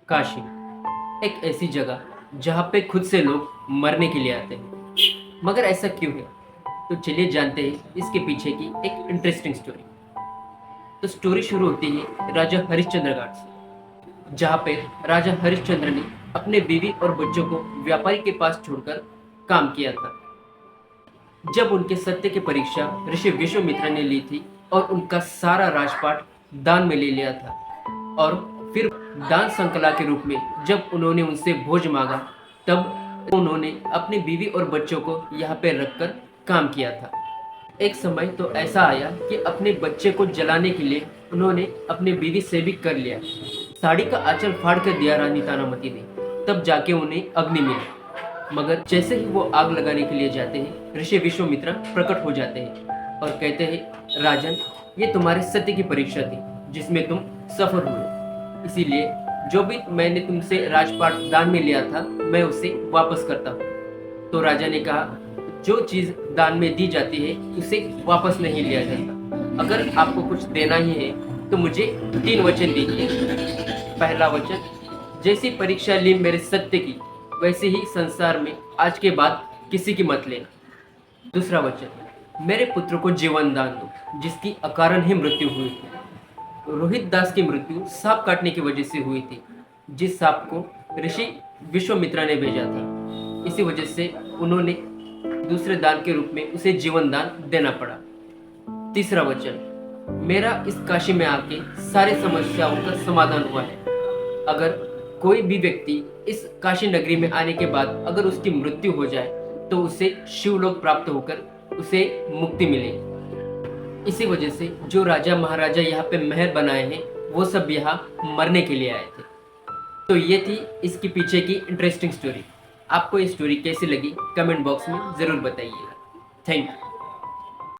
काशी एक ऐसी जगह जहाँ पे खुद से लोग मरने के लिए आते हैं। मगर ऐसा क्यों है? तो चलिए जानते हैं इसके पीछे की एक इंटरेस्टिंग स्टोरी। तो स्टोरी शुरू होती है राजा हरिश्चंद्र घाट से, जहाँ पे राजा हरिश्चंद्र ने अपने बीवी और बच्चों को व्यापारी के पास छोड़कर काम किया था। जब उनके सत्य की परीक्षा ऋषि विश्वामित्र ने ली थी और उनका सारा राजपाट दान में ले लिया था, और फिर दान संकला के रूप में जब उन्होंने उनसे भोज मांगा, तब उन्होंने अपनी बीवी और बच्चों को यहाँ पे रखकर काम किया था। एक समय तो ऐसा आया कि अपने बच्चे को जलाने के लिए उन्होंने अपनी बीवी से भी कर लिया। साड़ी का आंचल फाड़ कर दिया रानी तानामती ने, तब जाके उन्हें अग्नि मिली। मगर जैसे ही वो आग लगाने के लिए जाते हैं, ऋषि विश्वामित्र प्रकट हो जाते हैं और कहते हैं, राजन, ये तुम्हारे सत्य की परीक्षा थी जिसमें तुम सफल हुए। इसीलिए जो भी मैंने तुमसे राजपाट दान में लिया था, मैं उसे वापस करता हूँ। तो राजा ने कहा, जो चीज दान में दी जाती है उसे वापस नहीं लिया जाता। अगर आपको कुछ देना ही है तो मुझे 3 वचन दीजिए। पहला वचन, जैसी परीक्षा ली मेरे सत्य की, वैसे ही संसार में आज के बाद किसी की मत लेना। दूसरा वचन, मेरे पुत्र को जीवन दान दो जिसकी अकारण ही मृत्यु हुई थी। रोहित दास की मृत्यु सांप काटने की वजह से हुई थी, जिस सांप को ऋषि विश्वामित्र ने भेजा था। इसी वजह से उन्होंने दूसरे दान के रूप में उसे जीवन दान देना पड़ा। तीसरा वचन, मेरा इस काशी में आके सारी समस्याओं का समाधान हुआ है। अगर कोई भी व्यक्ति इस काशी नगरी में आने के बाद अगर उसकी मृत्यु हो जाए तो उसे शिवलोक प्राप्त होकर उसे मुक्ति मिले। इसी वजह से जो राजा महाराजा यहाँ पे महल बनाए हैं, वो सब यहाँ मरने के लिए आए थे। तो ये थी इसके पीछे की इंटरेस्टिंग स्टोरी। आपको ये स्टोरी कैसी लगी कमेंट बॉक्स में ज़रूर बताइएगा। Thank you.